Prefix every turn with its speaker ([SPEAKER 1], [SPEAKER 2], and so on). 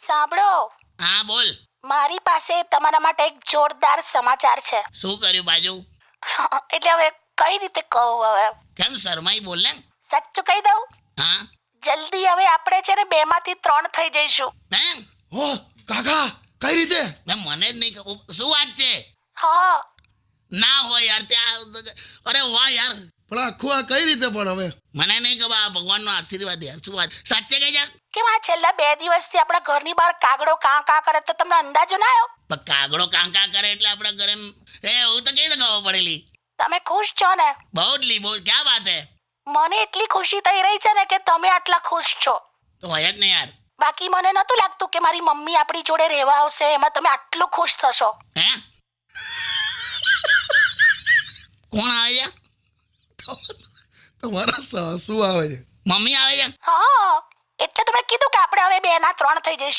[SPEAKER 1] સાંભળો,
[SPEAKER 2] હા બોલ.
[SPEAKER 1] મારી પાસે તમારા માટે એક જોરદાર સમાચાર છે.
[SPEAKER 2] શું કર્યું બાજુ?
[SPEAKER 1] એટલે હવે કઈ રીતે કહું? હવે
[SPEAKER 2] કેમ શરમાઈ બોલ ને.
[SPEAKER 1] સાચું કહી દઉં?
[SPEAKER 2] હા.
[SPEAKER 1] જલ્દી હવે આપણે છે ને 2 માંથી 3 થઈ જઈશું.
[SPEAKER 2] હે?
[SPEAKER 3] હો કાકા કઈ રીતે?
[SPEAKER 2] મને જ નહીં ખબર. શું વાત છે?
[SPEAKER 1] હા,
[SPEAKER 2] ના હોય યાર ત્યાં. અરે વાહ યાર.
[SPEAKER 3] પણ આખું આ કઈ રીતે પણ હવે?
[SPEAKER 2] મને નહીં ખબર. આ ભગવાનનો આશીર્વાદ યાર. શું વાત સાચે કહે યાર?
[SPEAKER 1] કેમ આ છેલ્લા 2 દિવસથી આપણા ઘરની બહાર કાગડો કાં કાં કરે તો તમને અંદાજો ના આવ્યો?
[SPEAKER 2] પણ કાગડો કાંકા કરે એટલે આપણા ઘરે હું તો કેવી રીતે ખબર પડેલી?
[SPEAKER 1] તમે ખુશ છો ને?
[SPEAKER 2] બહુ જ લી બહુ. ક્યાં વાત હે?
[SPEAKER 1] મને એટલી ખુશી થઈ રહી છે ને કે તમે આટલા ખુશ છો.
[SPEAKER 2] તો હોય જ ને યાર.
[SPEAKER 1] બાકી મને નહોતું લાગતું કે મારી મમ્મી આપણી જોડે રહેવા આવશે, એમાં તમે આટલું ખુશ થશો.
[SPEAKER 2] હે? કોણ આવે છે?
[SPEAKER 3] તમારા સાસુ આવે છે.
[SPEAKER 2] મમ્મી આવે છે?
[SPEAKER 1] હા, એટલે તો મેં કીધું કે આપણે હવે 2 ના 3 થઈ જઈશું.